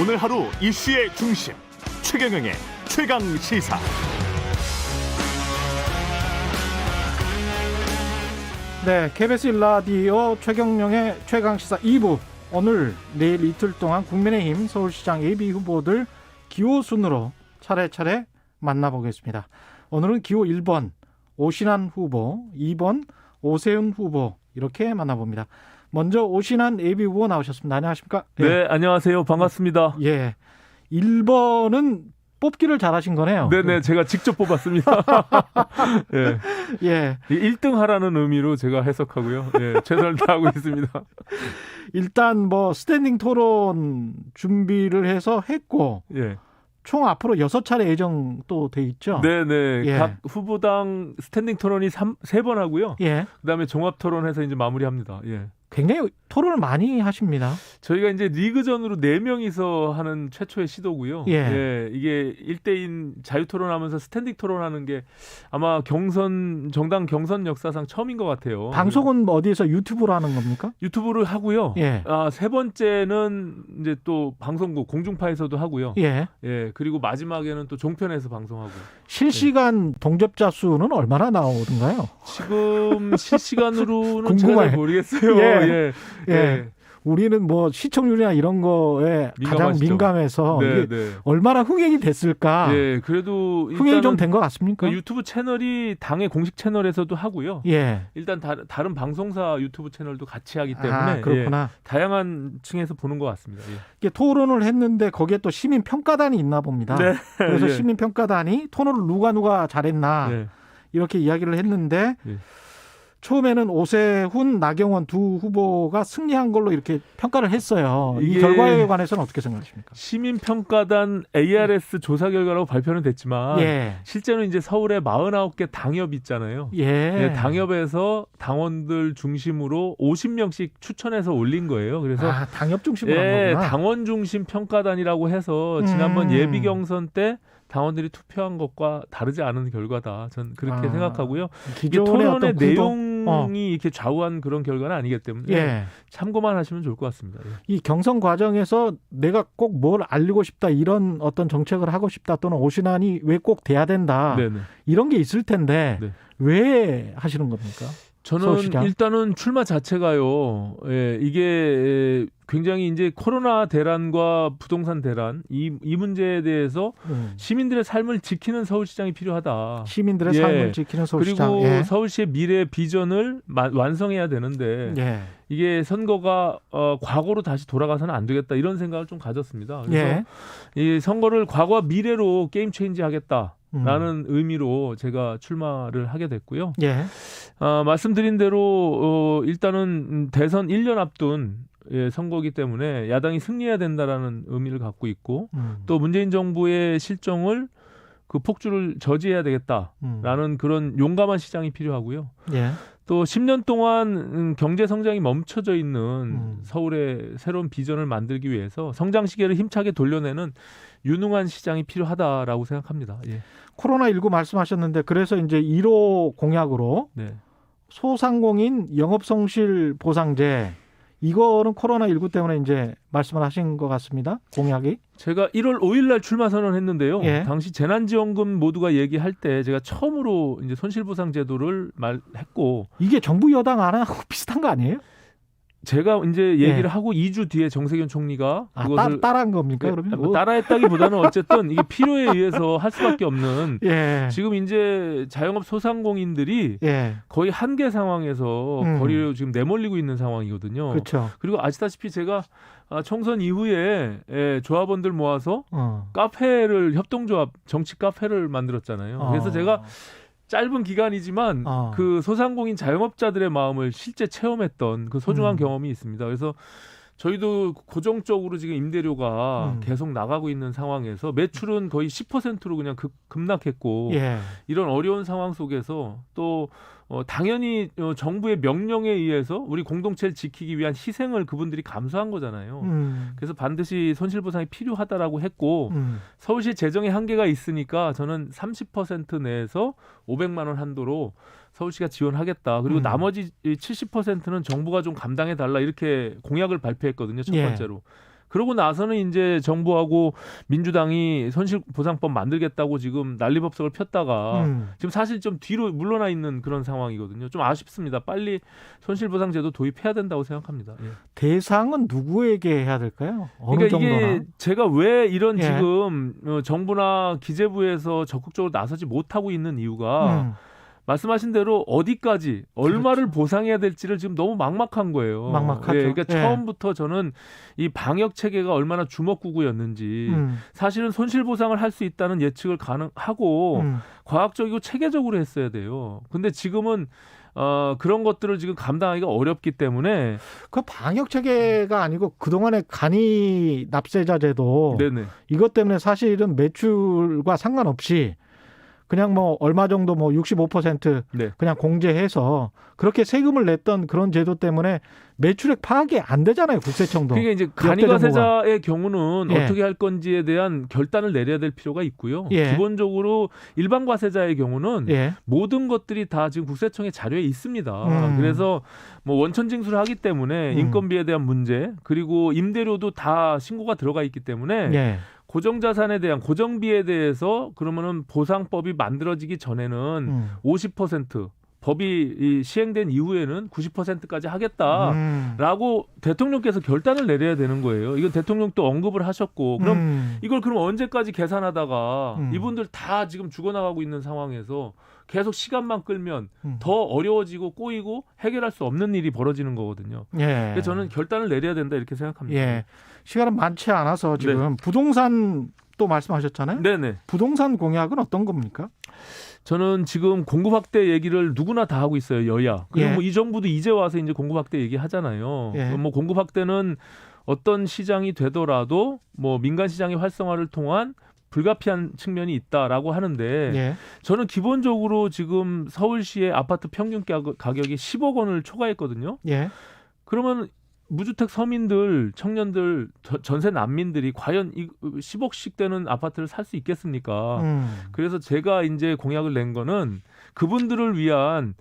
오늘 하루 이슈의 중심 최경영의 최강 시사. 네, KBS 1라디오 최경영의 최강시사 2부. 오늘 내일 이틀 동안 국민의힘 서울시장 예비후보들 기호 순으로 차례차례 만나보겠습니다. 오늘은 기호 1번 오신환 후보, 2번 오세훈 후보 이렇게 만나봅니다. 먼저 오신환 예비후보 나오셨습니다. 안녕하십니까? 네, 예. 안녕하세요. 반갑습니다. 예, 1번은 뽑기를 잘하신 거네요. 네네, 제가 직접 뽑았습니다. 예. 예. 1등 하라는 의미로 제가 해석하고요. 예, 최선을 다하고 있습니다. 일단 뭐 스탠딩 토론 준비를 해서 했고, 예. 총 앞으로 6차례 예정 또 돼 있죠? 네네. 예. 각 후보당 스탠딩 토론이 3번 하고요. 예. 그 다음에 종합 토론해서 이제 마무리합니다. 예. 굉장히 토론을 많이 하십니다. 저희가 이제 리그전으로 4명이서 하는 최초의 시도고요. 예. 이게 1대1 자유 토론하면서 스탠딩 토론하는 게 아마 정당 경선 역사상 처음인 것 같아요. 방송은 어디에서 유튜브로 하는 겁니까? 유튜브를 하고요. 예. 세 번째는 이제 또 방송국 공중파에서도 하고요. 예. 예, 그리고 마지막에는 또 종편에서 방송하고. 실시간 동접자 수는 얼마나 나오던가요? 지금 실시간으로는 제가 궁금해요. 잘 모르겠어요. 예. 예. 예. 우리는 뭐 시청률이나 이런 거에 가장 민감하시죠? 민감해서 네, 이게 네. 얼마나 흥행이 됐을까? 예, 그래도 흥행이 좀 된 것 같습니까? 그 유튜브 채널이 당의 공식 채널에서도 하고요. 예. 일단 다른 방송사 유튜브 채널도 같이 하기 때문에 아, 그렇구나. 예, 다양한 층에서 보는 것 같습니다. 예. 이게 토론을 했는데 거기에 또 시민 평가단이 있나 봅니다. 네. 그래서 예. 시민 평가단이 토론을 누가 잘했나 예. 이렇게 이야기를 했는데 예. 처음에는 오세훈, 나경원 두 후보가 승리한 걸로 이렇게 평가를 했어요. 이 이게 결과에 관해서는 어떻게 생각하십니까? 시민평가단 ARS 조사 결과라고 발표는 됐지만 예. 실제는 이제 서울에 49개 당협 있잖아요. 예. 네, 당협에서 당원들 중심으로 50명씩 추천해서 올린 거예요. 그래서 당협 중심으로 한 예, 거구나. 당원 중심 평가단이라고 해서 지난번 예비 경선 때 당원들이 투표한 것과 다르지 않은 결과다. 전 그렇게 생각하고요. 이게 기존의 토론의 어떤 구도? 내용이 이렇게 좌우한 그런 결과는 아니기 때문에 예. 참고만 하시면 좋을 것 같습니다. 예. 이 경선 과정에서 내가 꼭 뭘 알리고 싶다 이런 어떤 정책을 하고 싶다 또는 오신환이 왜 꼭 돼야 된다 네네. 이런 게 있을 텐데 네. 왜 하시는 겁니까? 저는 서울시장? 일단은 출마 자체가요. 예, 이게 굉장히 이제 코로나 대란과 부동산 대란 이 문제에 대해서 시민들의 삶을 지키는 서울시장이 필요하다. 시민들의 예. 삶을 지키는 서울시장. 그리고 예. 서울시의 미래 비전을 완성해야 되는데 예. 이게 선거가 과거로 다시 돌아가서는 안 되겠다 이런 생각을 좀 가졌습니다. 그래서 예. 이 선거를 과거와 미래로 게임 체인지 하겠다. 라는 의미로 제가 출마를 하게 됐고요. 예. 말씀드린 대로 일단은 대선 1년 앞둔 선거이기 때문에 야당이 승리해야 된다라는 의미를 갖고 있고 또 문재인 정부의 실정을 그 폭주를 저지해야 되겠다라는 그런 용감한 시장이 필요하고요. 예. 또 10년 동안 경제 성장이 멈춰져 있는 서울의 새로운 비전을 만들기 위해서 성장 시계를 힘차게 돌려내는 유능한 시장이 필요하다라고 생각합니다. 예. 코로나19 말씀하셨는데 그래서 이제 1호 공약으로 네. 소상공인 영업성실 보상제 이거는 코로나19 때문에 이제 말씀을 하신 것 같습니다. 공약이. 제가 1월 5일 날 출마 선언했는데요. 예. 당시 재난지원금 모두가 얘기할 때 제가 처음으로 이제 손실보상 제도를 말했고 이게 정부 여당 안 하고 비슷한 거 아니에요? 제가 이제 얘기를 예. 하고 2주 뒤에 정세균 총리가 그것을 따라한 겁니까? 그러면 뭐 따라했다기보다는 어쨌든 이게 필요에 의해서 할 수밖에 없는 예. 지금 이제 자영업 소상공인들이 예. 거의 한계 상황에서 거리로 지금 내몰리고 있는 상황이거든요. 그렇죠. 그리고 아시다시피 제가 총선 이후에 조합원들 모아서 카페를 협동조합 정치 카페를 만들었잖아요. 그래서 제가 짧은 기간이지만 그 소상공인 자영업자들의 마음을 실제 체험했던 그 소중한 경험이 있습니다. 그래서 저희도 고정적으로 지금 임대료가 계속 나가고 있는 상황에서 매출은 거의 10%로 그냥 급락했고 예. 이런 어려운 상황 속에서 또 당연히 정부의 명령에 의해서 우리 공동체를 지키기 위한 희생을 그분들이 감수한 거잖아요. 그래서 반드시 손실보상이 필요하다라고 했고 서울시 재정의 한계가 있으니까 저는 30% 내에서 500만 원 한도로 서울시가 지원하겠다. 그리고 나머지 70%는 정부가 좀 감당해달라 이렇게 공약을 발표했거든요. 첫 번째로. 그러고 나서는 이제 정부하고 민주당이 손실보상법 만들겠다고 지금 난리법석을 폈다가 지금 사실 좀 뒤로 물러나 있는 그런 상황이거든요. 좀 아쉽습니다. 빨리 손실보상제도 도입해야 된다고 생각합니다. 예. 대상은 누구에게 해야 될까요? 어느 그러니까 정도나? 이게 제가 왜 이런 예. 지금 정부나 기재부에서 적극적으로 나서지 못하고 있는 이유가 말씀하신 대로 어디까지 얼마를 그렇죠. 보상해야 될지를 지금 너무 막막한 거예요. 막막하죠. 예, 그러니까 예. 처음부터 저는 이 방역 체계가 얼마나 주먹구구였는지 사실은 손실보상을 할 수 있다는 예측을 가능하고 과학적이고 체계적으로 했어야 돼요. 근데 지금은 그런 것들을 지금 감당하기가 어렵기 때문에 그 방역 체계가 아니고 그동안의 간이 납세자제도 네네. 이것 때문에 사실은 매출과 상관없이 그냥 뭐 얼마 정도 뭐 65% 네. 그냥 공제해서 그렇게 세금을 냈던 그런 제도 때문에 매출액 파악이 안 되잖아요, 국세청도. 그게 이제 간이가세자의 경우는 예. 어떻게 할 건지에 대한 결단을 내려야 될 필요가 있고요. 예. 기본적으로 일반 과세자의 경우는 예. 모든 것들이 다 지금 국세청의 자료에 있습니다. 그래서 뭐 원천징수를 하기 때문에 인건비에 대한 문제 그리고 임대료도 다 신고가 들어가 있기 때문에 예. 고정자산에 대한 고정비에 대해서 그러면은 보상법이 만들어지기 전에는 50% 법이 시행된 이후에는 90%까지 하겠다라고 대통령께서 결단을 내려야 되는 거예요. 이건 대통령도 언급을 하셨고 그럼 이걸 그럼 언제까지 계산하다가 이분들 다 지금 죽어나가고 있는 상황에서 계속 시간만 끌면 더 어려워지고 꼬이고 해결할 수 없는 일이 벌어지는 거거든요. 예. 그래서 저는 결단을 내려야 된다 이렇게 생각합니다. 예. 시간은 많지 않아서 지금 부동산 또 말씀하셨잖아요. 네네. 부동산 공약은 어떤 겁니까? 저는 지금 공급 확대 얘기를 누구나 다 하고 있어요. 여야. 그리고 예. 뭐 이 정부도 이제 와서 이제 공급 확대 얘기하잖아요. 예. 뭐 공급 확대는 어떤 시장이 되더라도 뭐 민간 시장의 활성화를 통한 불가피한 측면이 있다라고 하는데 예. 저는 기본적으로 지금 서울시의 아파트 평균 가격이 10억 원을 초과했거든요. 예. 그러면 무주택 서민들, 청년들, 전세 난민들이 과연 10억씩 되는 아파트를 살 수 있겠습니까? 그래서 제가 이제 공약을 낸 거는 그분들을 위한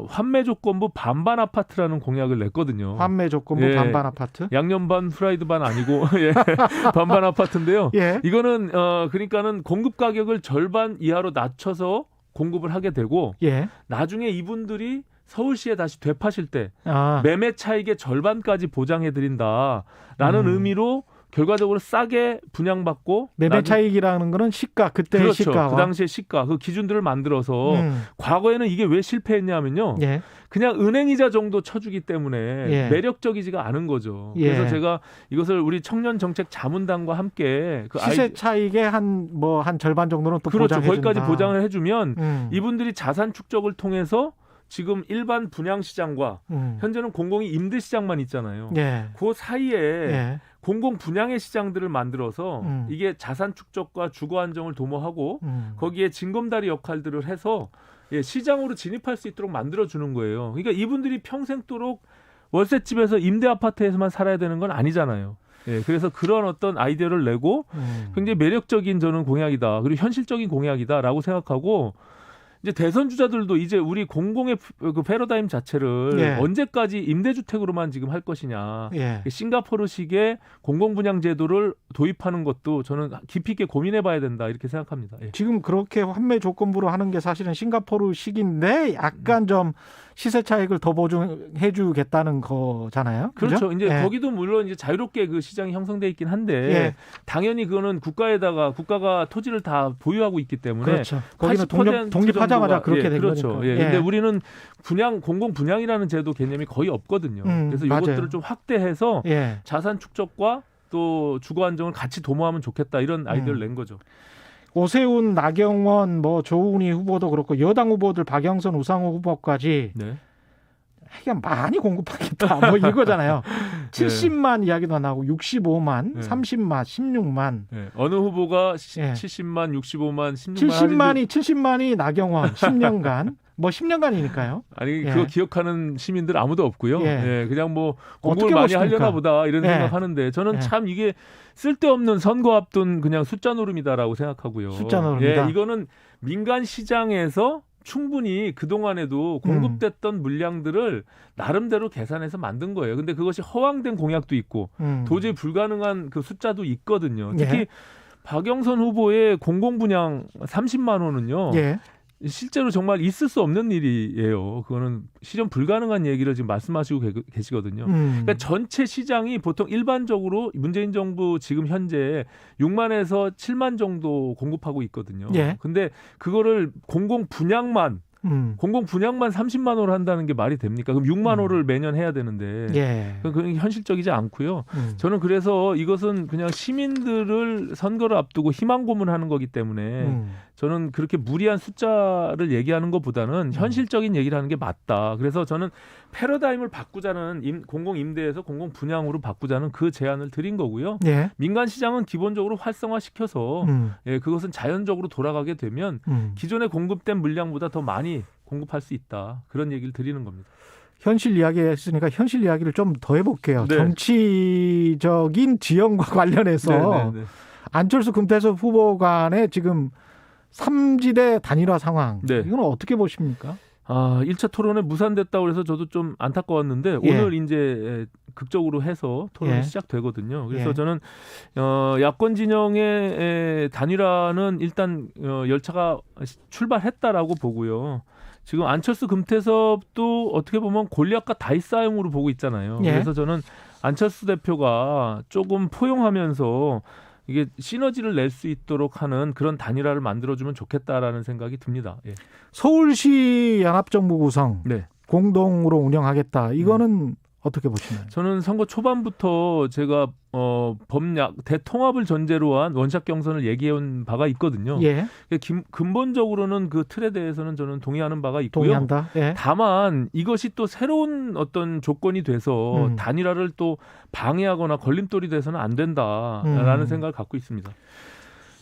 환매 조건부 반반 아파트라는 공약을 냈거든요. 환매 조건부 예. 반반 아파트? 양념 반 프라이드 반 아니고 예. 반반 아파트인데요. 예. 이거는 그러니까는 공급 가격을 절반 이하로 낮춰서 공급을 하게 되고 예. 나중에 이분들이 서울시에 다시 되파실 때 아. 매매 차익의 절반까지 보장해드린다라는 의미로 결과적으로 싸게 분양받고 매매 차익이라는 거는 시가 그때의 그렇죠. 시가와 그 당시의 시가 그 기준들을 만들어서 과거에는 이게 왜 실패했냐면요. 예. 그냥 은행이자 정도 쳐주기 때문에 예. 매력적이지가 않은 거죠. 예. 그래서 제가 이것을 우리 청년정책 자문단과 함께 그 시세 차익의 한 절반 정도는 또 그렇죠. 보장해 준다. 거기까지 보장을 해주면 이분들이 자산 축적을 통해서 지금 일반 분양 시장과 현재는 공공이 임대 시장만 있잖아요. 예. 그 사이에 예. 공공 분양의 시장들을 만들어서 이게 자산 축적과 주거 안정을 도모하고 거기에 징검다리 역할들을 해서 시장으로 진입할 수 있도록 만들어주는 거예요. 그러니까 이분들이 평생도록 월세집에서 임대 아파트에서만 살아야 되는 건 아니잖아요. 예, 그래서 그런 어떤 아이디어를 내고 굉장히 매력적인 저는 공약이다. 그리고 현실적인 공약이다라고 생각하고 이제 대선 주자들도 이제 우리 공공의 그 패러다임 자체를 예. 언제까지 임대주택으로만 지금 할 것이냐. 예. 싱가포르식의 공공분양 제도를 도입하는 것도 저는 깊이 있게 고민해봐야 된다 이렇게 생각합니다. 예. 지금 그렇게 환매 조건부로 하는 게 사실은 싱가포르식인데 약간 좀 시세 차익을 더 보증해 주겠다는 거잖아요. 그렇죠. 그죠? 이제 예. 거기도 물론 이제 자유롭게 그 시장이 형성돼 있긴 한데 예. 당연히 그거는 국가가 토지를 다 보유하고 있기 때문에 그렇죠. 거기는 80% 독립하자마자 정도가, 그렇게 예, 된 그렇죠. 거니까. 예. 예. 근데 우리는 공공 분양이라는 제도 개념이 거의 없거든요. 그래서 맞아요. 이것들을 좀 확대해서 예. 자산 축적과 또 주거 안정을 같이 도모하면 좋겠다 이런 아이디어를 낸 거죠. 오세훈, 나경원, 조은희 후보도 그렇고 여당 후보들 박영선, 우상호 후보까지 네. 하여간 많이 공급하겠다 이거잖아요. 70만 이야기도 나오고 65만, 네. 30만, 16만. 네. 어느 후보가 예. 70만, 65만, 16만 70만이 나경원 10년간 10년간이니까요. 아니 예. 그거 기억하는 시민들 아무도 없고요. 예. 예, 그냥 뭐 어떻게 공부를 많이 보십니까? 하려나 보다 이런 예. 생각하는데 저는 예. 참 이게 쓸데없는 선거 앞둔 그냥 숫자 노름이다라고 생각하고요. 숫자 노름이다. 예, 이거는 민간 시장에서 충분히 그동안에도 공급됐던 물량들을 나름대로 계산해서 만든 거예요. 근데 그것이 허황된 공약도 있고 도저히 불가능한 그 숫자도 있거든요. 특히 예. 박영선 후보의 공공분양 30만 원은요. 예. 실제로 정말 있을 수 없는 일이에요. 그거는 실현 불가능한 얘기를 지금 말씀하시고 계시거든요. 그러니까 전체 시장이 보통 일반적으로 문재인 정부 지금 현재 6만에서 7만 정도 공급하고 있거든요. 예. 근데 그거를 공공 분양만 30만 호를 한다는 게 말이 됩니까? 그럼 6만 호를 매년 해야 되는데 예. 그건 현실적이지 않고요. 저는 그래서 이것은 그냥 시민들을 선거를 앞두고 희망 고문하는 거기 때문에 저는 그렇게 무리한 숫자를 얘기하는 것보다는 현실적인 얘기를 하는 게 맞다. 그래서 저는 패러다임을 바꾸자는 공공임대에서 공공분양으로 바꾸자는 그 제안을 드린 거고요. 예. 민간 시장은 기본적으로 활성화시켜서 예, 그것은 자연적으로 돌아가게 되면 기존에 공급된 물량보다 더 많이 공급할 수 있다. 그런 얘기를 드리는 겁니다. 현실 이야기했으니까 현실 이야기를 좀 더 해볼게요. 네. 정치적인 지형과 관련해서 네. 안철수 금태섭 후보 간의 지금 3지대 단일화 상황. 네. 이건 어떻게 보십니까? 1차 토론에 무산됐다고 그래서 저도 좀 안타까웠는데 예. 오늘 이제 극적으로 해서 토론이 예. 시작되거든요. 그래서 예. 저는 야권 진영의 단일화는 일단 열차가 출발했다라고 보고요. 지금 안철수 금태섭도 어떻게 보면 골리앗과 다이싸움으로 보고 있잖아요. 예. 그래서 저는 안철수 대표가 조금 포용하면서 이게 시너지를 낼 수 있도록 하는 그런 단일화를 만들어주면 좋겠다라는 생각이 듭니다. 예. 서울시 연합정부 구성 네. 공동으로 운영하겠다. 이거는 어떻게 보시나요? 저는 선거 초반부터 제가 범약 대통합을 전제로 한 원샷 경선을 얘기해온 바가 있거든요. 예. 근본적으로는 그 틀에 대해서는 저는 동의하는 바가 있고요. 동의한다. 예. 다만 이것이 또 새로운 어떤 조건이 돼서 단일화를 또 방해하거나 걸림돌이 돼서는 안 된다라는 생각을 갖고 있습니다.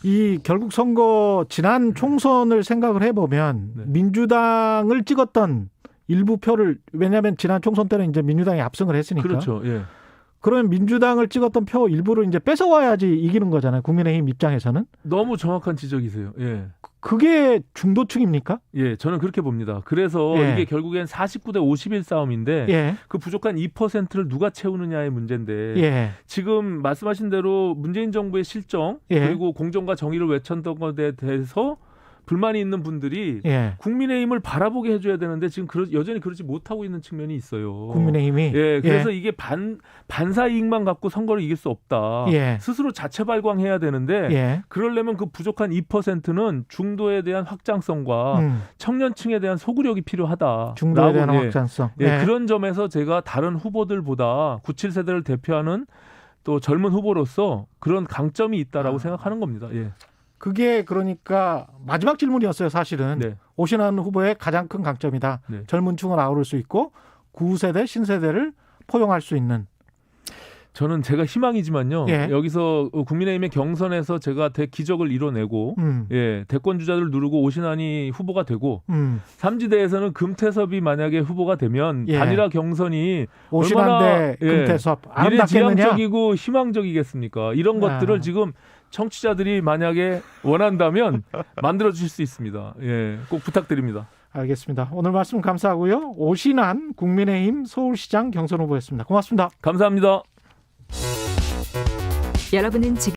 이 결국 선거 지난 총선을 생각을 해보면 네. 민주당을 찍었던 일부 표를 왜냐하면 지난 총선 때는 이제 민주당이 압승을 했으니까. 그렇죠. 예. 그러면 민주당을 찍었던 표 일부를 이제 뺏어와야지 이기는 거잖아요. 국민의힘 입장에서는. 너무 정확한 지적이세요. 예. 그게 중도층입니까? 예, 저는 그렇게 봅니다. 그래서 예. 이게 결국엔 49대 51 싸움인데 예. 그 부족한 2%를 누가 채우느냐의 문제인데 예. 지금 말씀하신 대로 문재인 정부의 실정 예. 그리고 공정과 정의를 외쳤던 것에 대해서 불만이 있는 분들이 예. 국민의힘을 바라보게 해줘야 되는데 지금 여전히 그러지 못하고 있는 측면이 있어요. 국민의힘이. 예, 그래서 이게 반사 이익만 갖고 선거를 이길 수 없다. 예. 스스로 자체 발광해야 되는데 예. 그러려면 그 부족한 2%는 중도에 대한 확장성과 청년층에 대한 소구력이 필요하다. 중도에 대한 확장성. 예, 그런 점에서 제가 다른 후보들보다 97세대를 대표하는 또 젊은 후보로서 그런 강점이 있다라고 생각하는 겁니다. 예. 그게 그러니까 마지막 질문이었어요. 사실은. 네. 오신환 후보의 가장 큰 강점이다. 네. 젊은 층을 아우를 수 있고 구세대 신세대를 포용할 수 있는. 저는 제가 희망이지만요. 예. 여기서 국민의힘의 경선에서 제가 대기적을 이뤄내고 예, 대권 주자를 누르고 오신환이 후보가 되고 3지대에서는 금태섭이 만약에 후보가 되면 예. 단일화 경선이 오신환 대 예, 금태섭 아름답겠느냐. 미래지향적이고 희망적이겠습니까? 이런 것들을 지금 청취자들이 만약에 원한다면 만들어 주실 수 있습니다. 예, 꼭 부탁드립니다. 알겠습니다. 오늘 말씀 감사하고요. 오신환 국민의힘 서울시장 경선 후보였습니다. 고맙습니다. 감사합니다. 여러분은 지금